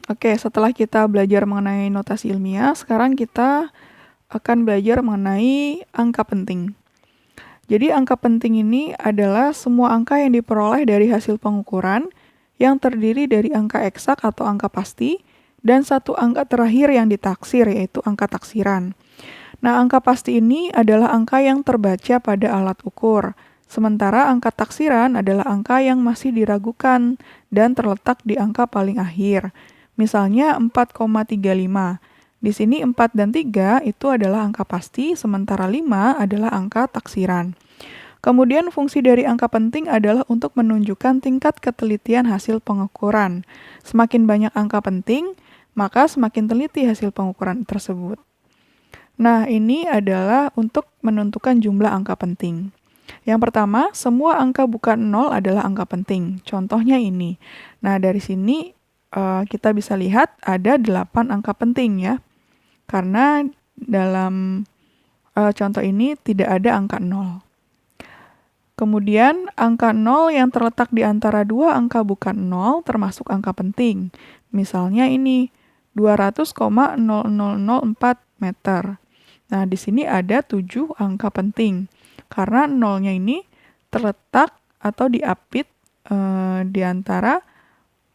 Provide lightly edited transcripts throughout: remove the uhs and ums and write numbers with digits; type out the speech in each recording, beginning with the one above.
Oke, setelah kita belajar mengenai notasi ilmiah, sekarang kita akan belajar mengenai angka penting. Jadi angka penting ini adalah semua angka yang diperoleh dari hasil pengukuran yang terdiri dari angka eksak atau angka pasti dan satu angka terakhir yang ditaksir, yaitu angka taksiran. Nah, angka pasti ini adalah angka yang terbaca pada alat ukur, sementara angka taksiran adalah angka yang masih diragukan dan terletak di angka paling akhir. Misalnya 4,35. Di sini 4 dan 3 itu adalah angka pasti, sementara 5 adalah angka taksiran. Kemudian fungsi dari angka penting adalah untuk menunjukkan tingkat ketelitian hasil pengukuran. Semakin banyak angka penting, maka semakin teliti hasil pengukuran tersebut. Nah, ini adalah untuk menentukan jumlah angka penting. Yang pertama, semua angka bukan 0 adalah angka penting. Contohnya ini. Nah, dari sini kita bisa lihat ada 8 angka penting ya. Karena dalam contoh ini tidak ada angka 0. Kemudian, angka 0 yang terletak di antara dua angka bukan 0 termasuk angka penting. Misalnya ini, 200,0004 meter. Nah, di sini ada 7 angka penting. Karena 0-nya ini terletak atau diapit di antara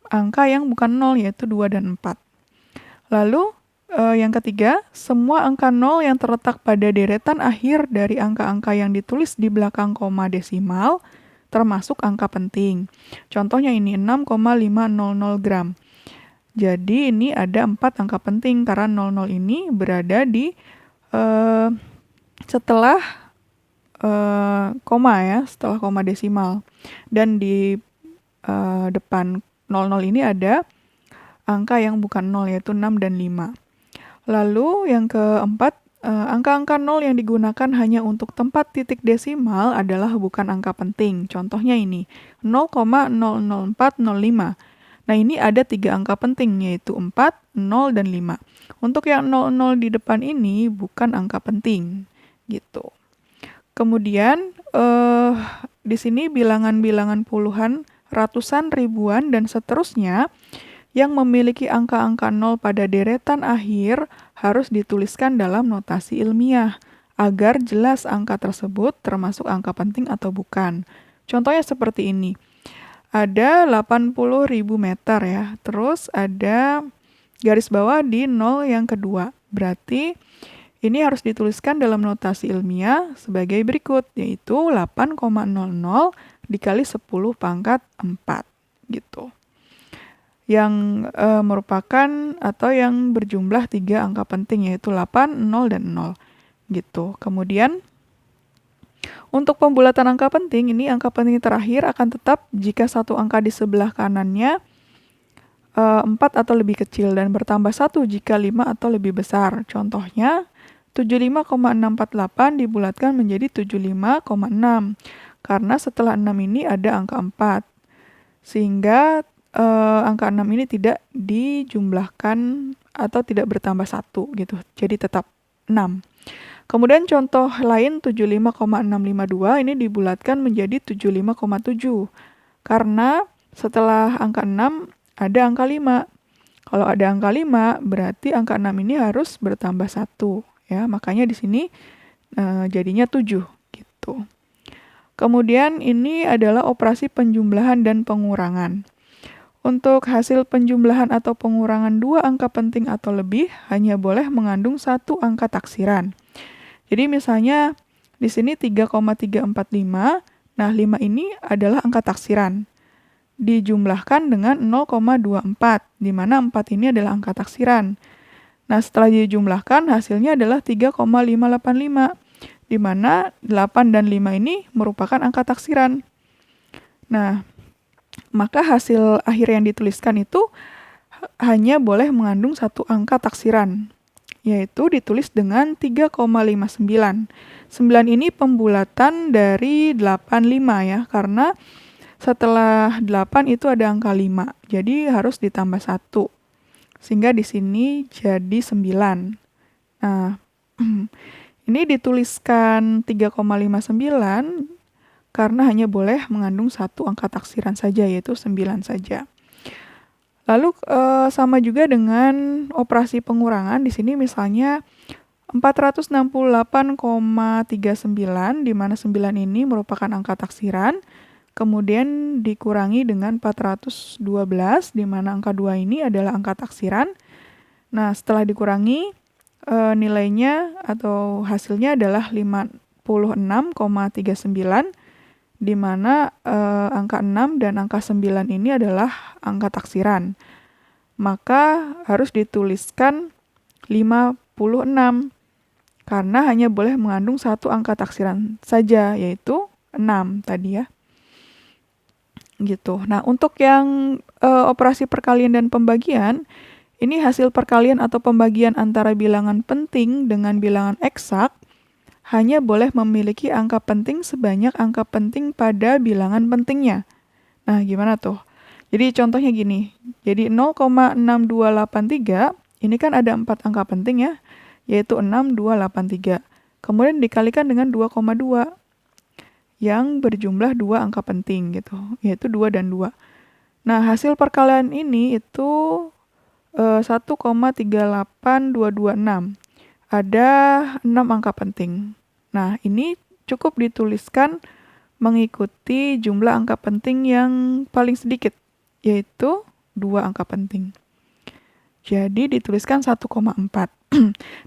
angka yang bukan 0, yaitu 2 dan 4. Lalu, yang ketiga, semua angka 0 yang terletak pada deretan akhir dari angka-angka yang ditulis di belakang koma desimal termasuk angka penting. Contohnya ini 6,500 gram. Jadi ini ada 4 angka penting karena 00 ini berada di setelah koma ya, setelah koma desimal. Dan di depan 00 ini ada angka yang bukan 0, yaitu 6 dan 5. Lalu yang keempat, angka-angka 0 yang digunakan hanya untuk tempat titik desimal adalah bukan angka penting. Contohnya ini, 0,00405. Nah, ini ada 3 angka penting, yaitu 4, 0, dan 5. Untuk yang 00 di depan ini bukan angka penting, gitu. Kemudian, di sini bilangan-bilangan puluhan, ratusan, ribuan, dan seterusnya yang memiliki angka-angka 0 pada deretan akhir harus dituliskan dalam notasi ilmiah agar jelas angka tersebut termasuk angka penting atau bukan. Contohnya seperti ini. Ada 80.000 meter ya. Terus ada garis bawah di 0 yang kedua. Berarti ini harus dituliskan dalam notasi ilmiah sebagai berikut, yaitu 8,00 dikali 10 pangkat 4 gitu. Yang merupakan atau yang berjumlah 3 angka penting, yaitu 8, 0, dan 0 gitu. Kemudian untuk pembulatan angka penting, ini angka penting terakhir akan tetap jika satu angka di sebelah kanannya 4 atau lebih kecil dan bertambah 1 jika 5 atau lebih besar. Contohnya 75,648 dibulatkan menjadi 75,6 karena setelah 6 ini ada angka 4. Sehingga angka 6 ini tidak dijumlahkan atau tidak bertambah 1 gitu. Jadi tetap 6. Kemudian contoh lain 75,652 ini dibulatkan menjadi 75,7 karena setelah angka 6 ada angka 5. Kalau ada angka 5 berarti angka 6 ini harus bertambah 1 ya. Makanya di sini jadinya 7 gitu. Kemudian ini adalah operasi penjumlahan dan pengurangan. Untuk hasil penjumlahan atau pengurangan 2 angka penting atau lebih hanya boleh mengandung 1 angka taksiran. Jadi misalnya di sini 3,345, nah 5 ini adalah angka taksiran. Dijumlahkan dengan 0,24, di mana 4 ini adalah angka taksiran. Nah setelah dijumlahkan hasilnya adalah 3,585, di mana 8 dan 5 ini merupakan angka taksiran. Nah, maka hasil akhir yang dituliskan itu hanya boleh mengandung 1 angka taksiran, yaitu ditulis dengan 3,59. 9 ini pembulatan dari 85 ya, karena setelah 8 itu ada angka 5, jadi harus ditambah 1. Sehingga di sini jadi 9. Nah, ini dituliskan 3,59 karena hanya boleh mengandung 1 angka taksiran saja, yaitu 9 saja. Lalu sama juga dengan operasi pengurangan. Di sini misalnya 468,39, di mana 9 ini merupakan angka taksiran. Kemudian dikurangi dengan 412, di mana angka 2 ini adalah angka taksiran. Nah, setelah dikurangi, nilainya atau hasilnya adalah 56,39, di mana angka 6 dan angka 9 ini adalah angka taksiran. Maka harus dituliskan 56, karena hanya boleh mengandung satu angka taksiran saja, yaitu 6 tadi ya. Gitu. Nah, untuk yang operasi perkalian dan pembagian, ini hasil perkalian atau pembagian antara bilangan penting dengan bilangan eksak hanya boleh memiliki angka penting sebanyak angka penting pada bilangan pentingnya. Nah, gimana tuh? Jadi contohnya gini. Jadi 0,6283 ini kan ada 4 angka penting ya, yaitu 6283. Kemudian dikalikan dengan 2,2 yang berjumlah 2 angka penting gitu, yaitu 2 dan 2. Nah, hasil perkalian ini itu 1,38226. Ada 6 angka penting. Nah, ini cukup dituliskan mengikuti jumlah angka penting yang paling sedikit, yaitu 2 angka penting. Jadi dituliskan 1,4.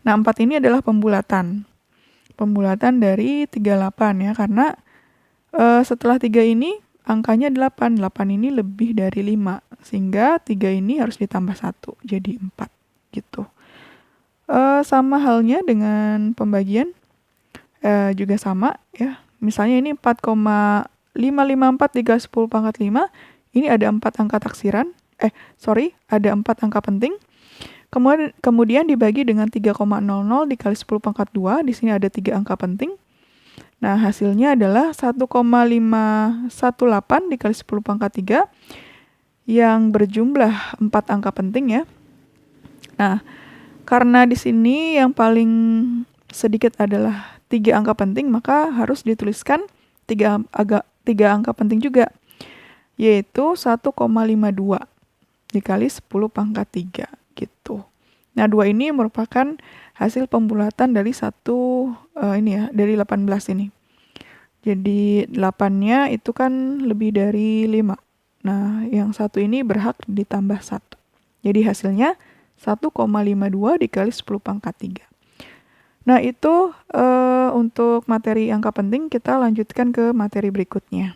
Nah, 4 ini adalah pembulatan. Pembulatan dari 38 ya, karena setelah 3 ini angkanya 8. 8 ini lebih dari 5. Sehingga 3 ini harus ditambah 1. Jadi 4 gitu. Sama halnya dengan pembagian. Juga sama ya. Misalnya ini 4,554 dikali 10 pangkat 5. Ini ada 4 angka taksiran. Ada 4 angka penting. Kemudian dibagi dengan 3,00 dikali 10 pangkat 2. Di sini ada 3 angka penting. Nah, hasilnya adalah 1,518 dikali 10 pangkat 3 yang berjumlah 4 angka penting ya. Nah, karena di sini yang paling sedikit adalah 3 angka penting, maka harus dituliskan 3 angka penting juga, yaitu 1,52 dikali 10 pangkat 3 gitu. Nah, 2 ini merupakan hasil pembulatan dari dari 18 ini. Jadi 8-nya itu kan lebih dari 5. Nah, yang 1 ini berhak ditambah 1. Jadi hasilnya 1,52 dikali 10 pangkat 3. Nah, itu untuk materi angka penting. Kita lanjutkan ke materi berikutnya.